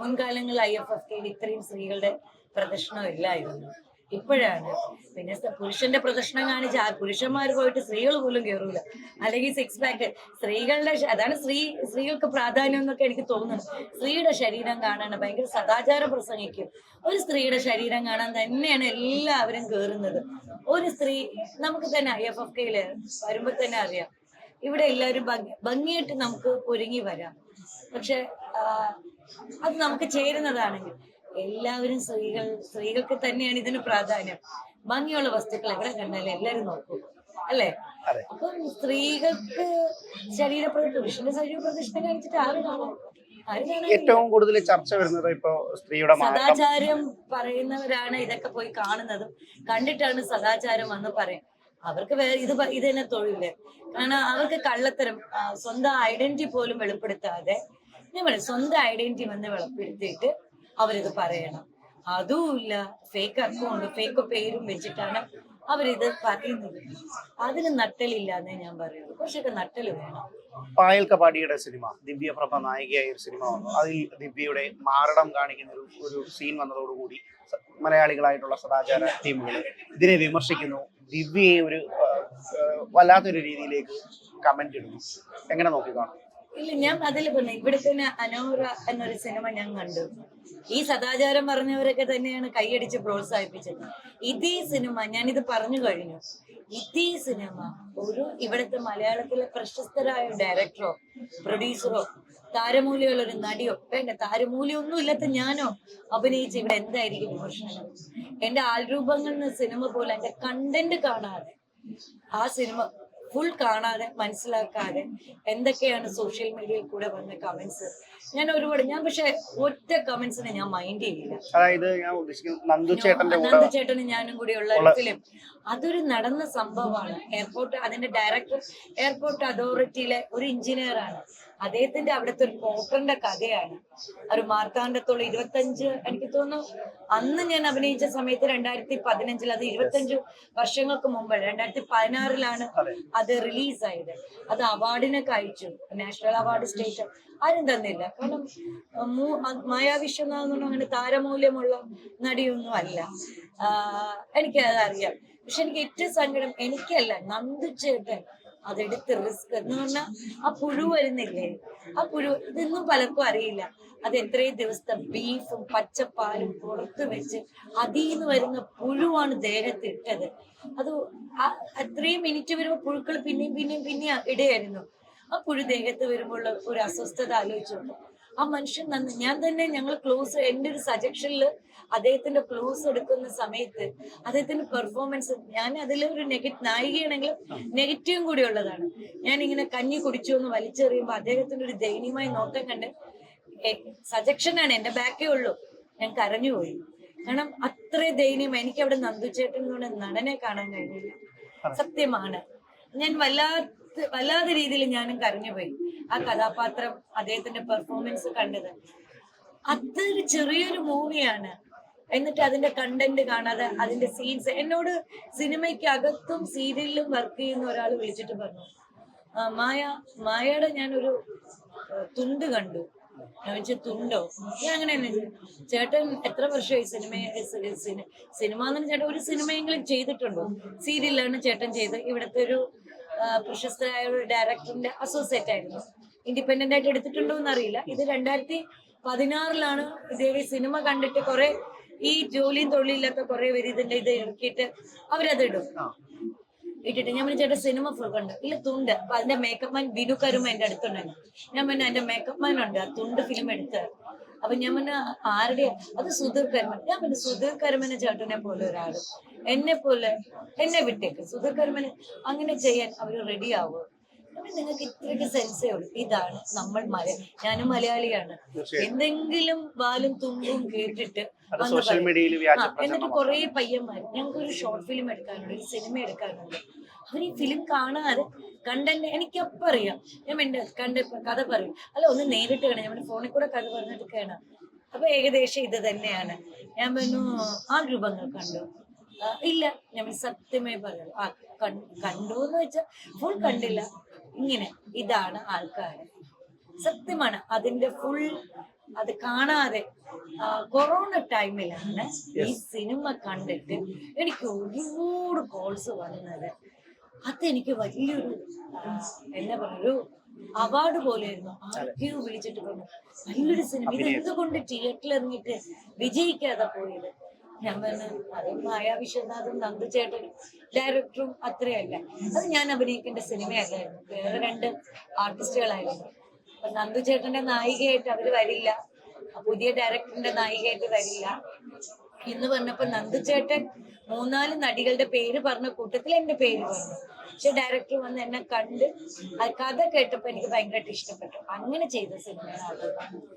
മുൻകാലങ്ങളിൽ IFFK ഇത്രയും സ്ത്രീകളുടെ പ്രദർശനം ഇല്ലായിരുന്നു. ഇപ്പോഴാണ്. പിന്നെ പുരുഷന്റെ പ്രദർശനം കാണിച്ച പുരുഷന്മാർ പോയിട്ട് സ്ത്രീകൾ പോലും കയറൂല. അല്ലെങ്കിൽ 6 പാക്ക് സ്ത്രീകളുടെ അതാണ് സ്ത്രീകൾക്ക് പ്രാധാന്യം എന്നൊക്കെ എനിക്ക് തോന്നുന്നു. സ്ത്രീയുടെ ശരീരം കാണാൻ ഭയങ്കര സദാചാരം പ്രസംഗിക്കും. ഒരു സ്ത്രീയുടെ ശരീരം കാണാൻ തന്നെയാണ് എല്ലാവരും കയറുന്നത്. ഒരു സ്ത്രീ നമുക്ക് തന്നെ IFFKയില് വരുമ്പോ തന്നെ അറിയാം. ഇവിടെ എല്ലാവരും ഭംഗിയായിട്ട് നമുക്ക് ഒരുങ്ങി വരാം. പക്ഷെ അത് നമുക്ക് ചേരുന്നതാണെങ്കിൽ എല്ലാവരും സ്ത്രീകൾക്ക് തന്നെയാണ് ഇതിന് പ്രാധാന്യം. ഭംഗിയുള്ള വസ്തുക്കൾ എവിടെ കണ്ടാലും എല്ലാവരും നോക്കും, അല്ലേ? അപ്പം സ്ത്രീകൾക്ക് പുരുഷന്റെ ശരീര പ്രദർശനം കാണിച്ചിട്ട് ആര് കാണാം? ഏറ്റവും കൂടുതൽ ചർച്ച വരുന്നത് ഇപ്പൊ സ്ത്രീയുടെ സദാചാരം പറയുന്നവരാണ് ഇതൊക്കെ പോയി കാണുന്നതും കണ്ടിട്ടാണ് സദാചാരം എന്ന് പറയും. അവർക്ക് ഇത് തന്നെ തൊഴില്. കാരണം അവർക്ക് കള്ളത്തരം, സ്വന്തം ഐഡന്റിറ്റി പോലും വെളിപ്പെടുത്താതെ സ്വന്തം ഐഡന്റിറ്റി വന്ന് വെളിപ്പെടുത്തിയിട്ട് അവരിത് പറയണം. അതുമില്ല, ഫേക്ക് അക്കൗണ്ട്, ഫേക്ക് പേരും വെച്ചിട്ടാണ് അവരിത് പറയുന്നത്. അതിന് നട്ടലില്ല എന്നേ ഞാൻ പറയുള്ളൂ. കുറച്ചൊക്കെ നട്ടല് വേണം. പായൽ കപാടിയുടെ സിനിമ, ദിവ്യപ്രഭ നായികയായ ഒരു സിനിമ വന്നു. അതിൽ ദിവ്യയുടെ മാരടം കാണിക്കുന്ന ഒരു സീൻ വന്നതോടുകൂടി മലയാളികളായിട്ടുള്ള സദാചാര ടീമുകൾ ഇതിനെ വിമർശിക്കുന്നു. ദിവ്യയെ ഒരു വല്ലാത്തൊരു രീതിയിലേക്ക് കമന്റ് ഇടുന്നു. എങ്ങനെ നോക്കിക്കാണും? ഇല്ല, ഞാൻ അതിൽ പറഞ്ഞു. ഇവിടെ തന്നെ അനോറ എന്നൊരു സിനിമ ഞാൻ കണ്ടു. ഈ സദാചാരം പറഞ്ഞവരൊക്കെ തന്നെയാണ് കൈയടിച്ച് പ്രോത്സാഹിപ്പിച്ചത്. ഇതേ സിനിമ ഞാനിത് പറഞ്ഞു കഴിഞ്ഞു. ഇതേ സിനിമ ഇവിടുത്തെ മലയാളത്തിലെ പ്രശസ്തരായ ഡയറക്ടറോ പ്രൊഡ്യൂസറോ താരമൂല്യമുള്ള ഒരു നടിയോ, വേണ്ട താരമൂല്യമൊന്നും ഇല്ലാത്ത ഞാനോ അഭിനയിച്ച് ഇവിടെ എന്തായിരിക്കും വിമർശനം? എന്റെ ആൾരൂപങ്ങൾ എന്ന സിനിമ പോലെ എന്റെ കണ്ടന്റ് കാണാതെ, ആ സിനിമ ഫുൾ കാണാതെ മനസ്സിലാക്കാതെ എന്തൊക്കെയാണ് സോഷ്യൽ മീഡിയയിൽ കൂടെ വന്ന കമന്റ്സ്, ഞാൻ പക്ഷെ ഒറ്റ കമന്റ്സിനെ ഞാൻ മൈൻഡ് ചെയ്യില്ല. അതായത് ഞാൻ ഉദ്ദേശിക്കുന്നത് നന്ദുചേട്ടനും ഞാനും കൂടിയുള്ള ഫിലിം അതൊരു നടന്ന സംഭവമാണ്. അതിന്റെ ഡയറക്ടർ എയർപോർട്ട് അതോറിറ്റിയിലെ ഒരു എഞ്ചിനീയർ ആണ്. അദ്ദേഹത്തിന്റെ അവിടുത്തെ ഒരു പോർട്ടറിന്റെ കഥയാണ്. ഒരു മാർത്താണ്ഡത്തോളം 25, എനിക്ക് തോന്നുന്നു അന്ന് ഞാൻ അഭിനയിച്ച സമയത്ത് 2015, അത് 25 വർഷങ്ങൾക്ക് മുമ്പ് 2016 അത് റിലീസായത്. അത് അവാർഡിനൊക്കെ അയച്ചു. നാഷണൽ അവാർഡ്, സ്റ്റേറ്റ് ആരും തന്നില്ല. കാരണം മായാവിശ്വനാഥ് എന്ന് പറഞ്ഞാൽ അങ്ങനെ താരമൂല്യമുള്ള നടിയൊന്നും അല്ല. എനിക്കത് അറിയാം. പക്ഷെ എനിക്ക് ഏറ്റവും സങ്കടം എനിക്കല്ല, നന്ദുചേട്ടൻ അതെടുത്ത് റിസ്ക് എന്ന് പറഞ്ഞാൽ ആ പുഴു വരുന്നില്ലേ, ആ പുഴു ഇതൊന്നും പലർക്കും അറിയില്ല. അത് എത്രയും ദിവസത്തെ ബീഫും പച്ചപ്പാലും പുറത്ത് വെച്ച് അതിന്ന് വരുന്ന പുഴുവാണ് ദേഹത്ത് ഇട്ടത്. അത് അത്രയും മിനിറ്റ് വരുമ്പോൾ പുഴുക്കൾ പിന്നെയും ഇടയായിരുന്നു. ആ പുഴു ദേഹത്ത് വരുമ്പോൾ ഒരു അസ്വസ്ഥത ആലോചിച്ചുകൊണ്ട് ആ മനുഷ്യൻ ഞാൻ തന്നെ ഞങ്ങൾ ക്ലോസ്, എൻ്റെ ഒരു സജഷനിൽ അദ്ദേഹത്തിന്റെ ക്ലോസ് എടുക്കുന്ന സമയത്ത് അദ്ദേഹത്തിന്റെ പെർഫോമൻസ്, ഞാൻ അതിലൊരു നായികയാണെങ്കിൽ നെഗറ്റീവും കൂടി ഉള്ളതാണ്. ഞാൻ ഇങ്ങനെ കഞ്ഞി കുടിച്ചു എന്ന് വലിച്ചെറിയുമ്പോൾ അദ്ദേഹത്തിന്റെ ഒരു ദയനീയമായ നോട്ടം കണ്ട് സജഷനാണ്, എന്റെ ബാക്കേ ഉള്ളൂ, ഞാൻ കരഞ്ഞുപോയി. കാരണം അത്ര ദയനീയം. എനിക്ക് അവിടെ നന്ദുചേട്ടൻ എന്നുള്ള നടനെ കാണാൻ കഴിഞ്ഞില്ല. സത്യമാണ്, ഞാൻ വല്ലാത്ത രീതിയിൽ ഞാനും കരഞ്ഞുപോയി. ആ കഥാപാത്രം, അദ്ദേഹത്തിന്റെ പെർഫോമൻസ് കണ്ടത്. അതൊരു ചെറിയൊരു മൂവിയാണ്. എന്നിട്ട് അതിന്റെ കണ്ടന്റ് കാണാതെ അതിന്റെ സീൻസ്, എന്നോട് സിനിമയ്ക്ക് അകത്തും സീരിയലിലും വർക്ക് ചെയ്യുന്ന ഒരാൾ വിളിച്ചിട്ട് പറഞ്ഞു, മായയുടെ ഞാനൊരു തുണ്ട് കണ്ടു. ഞാൻ വെച്ചാൽ തുണ്ടോ? ഞാൻ അങ്ങനെ തന്നെ ചേട്ടൻ എത്ര വർഷമായി സിനിമ എന്ന് ചേട്ടൻ ഒരു സിനിമയെങ്കിലും ചെയ്തിട്ടുണ്ടോ? സീരിയലാണ് ചേട്ടൻ ചെയ്ത്. ഇവിടുത്തെ ഒരു പ്രശസ്തരായ ഒരു ഡയറക്ടറിന്റെ അസോസിയേറ്റ് ആയിരുന്നു. ഇൻഡിപെൻഡന്റ് ആയിട്ട് എടുത്തിട്ടുണ്ടോ എന്നറിയില്ല. ഇത് 2016 ഇതേ സിനിമ കണ്ടിട്ട് കുറെ ഈ ജോലിയും തൊഴിലില്ലാത്ത കുറെ പേര് ഇത് ഇറക്കിയിട്ട് അവരത് ഇട്ടിട്ട് ഞാൻ പറഞ്ഞു ചേട്ടാ സിനിമ ഫുൾ കണ്ടു. ഇല്ല തുണ്ട്. അപ്പൊ അതിന്റെ മേക്കപ്പ് മാൻ ബിനു കരുമ എന്റെ അടുത്തുണ്ടായിരുന്നു. ഞാൻ പറഞ്ഞു എന്റെ മേക്കപ്പ് മാൻ ഉണ്ട്, ആ തുണ്ട് ഫിലിം എടുത്ത്. അപ്പൊ ഞാൻ പറഞ്ഞു ആരുടെയാ? അത് സുധീർ കരുമൻ. ഞാൻ പറഞ്ഞു സുധീർ കരുമനെ ചേട്ടനെ പോലെ ഒരാള് എന്നെ വിട്ടേക്ക്. സുധീർ കരുമന് അങ്ങനെ ചെയ്യാൻ അവര് റെഡി ആവുക. നിങ്ങൾക്ക് ഇത്രയ്ക്ക് സെൻസേ ഉള്ളൂ. ഇതാണ് ഞാനും മലയാളിയാണ്. എന്തെങ്കിലും വാലും തുമ്പും കേട്ടിട്ട് എന്നിട്ട് കുറെ പയ്യന്മാർ ഞങ്ങൾക്ക് ഒരു ഷോർട്ട് ഫിലിം എടുക്കാനുണ്ട്, ഒരു സിനിമ എടുക്കാനുണ്ട്. അവർ ഈ ഫിലിം കാണാതെ കണ്ടന്റ് എനിക്കപ്പം അറിയാം. ഞാൻ എന്റെ കഥ പറയും. അല്ല ഒന്ന് നേരിട്ട് കാണാം. ഞാൻ ഫോണിൽ കൂടെ കഥ പറഞ്ഞിട്ട് കാണാം. അപ്പൊ ഏകദേശം ഇത് തന്നെയാണ്. ഞാൻ പറഞ്ഞു ആ രൂപങ്ങൾ കണ്ടു? ഇല്ല. ഞാൻ സത്യമേ പറയുള്ളൂ. കണ്ടു എന്ന് വെച്ചാൽ ഫുൾ കണ്ടില്ല. ഇങ്ങനെ ഇതാണ് ആൾക്കാര്. സത്യമാണ്. അതിന്റെ ഫുൾ അത് കാണാതെ കൊറോണ ടൈമിലാണ് ഈ സിനിമ കണ്ടിട്ട് എനിക്ക് ഒരുപാട് കോൾസ് വന്നത്. അതെനിക്ക് വലിയൊരു എന്താ പറയുക, ഒരു അവാർഡ് പോലെയായിരുന്നു. ആർക്കെയോ വിളിച്ചിട്ട് പറഞ്ഞു നല്ലൊരു സിനിമ, ഇത് എന്തുകൊണ്ട് തിയേറ്ററിൽ ഇറങ്ങിയിട്ട് വിജയിക്കാതെ പോയത്. ഞാൻ പറഞ്ഞു അത് മായാ വിശ്വനാഥും നന്ദു ചേട്ടനും ഡയറക്ടറും അത്രയല്ല, അത് ഞാൻ അഭിനയിക്കേണ്ട സിനിമയല്ലായിരുന്നു, വേറെ 2 ആർട്ടിസ്റ്റുകളായിരുന്നു. അപ്പൊ നന്ദു ചേട്ടന്റെ നായികയായിട്ട് അവര് വരില്ല, പുതിയ ഡയറക്ടറിന്റെ നായികയായിട്ട് വരില്ല എന്ന് പറഞ്ഞപ്പോ നന്ദു ചേട്ടൻ 3-4 നടികളുടെ പേര് പറഞ്ഞ കൂട്ടത്തിൽ എന്റെ പേര് പറഞ്ഞു. പക്ഷെ ഡയറക്ടർ വന്ന് എന്നെ കണ്ട് ആ കഥ കേട്ടപ്പോ എനിക്ക് ഭയങ്കരമായിട്ട് ഇഷ്ടപ്പെട്ടു. അങ്ങനെ ചെയ്ത സിനിമയാണ് അത്.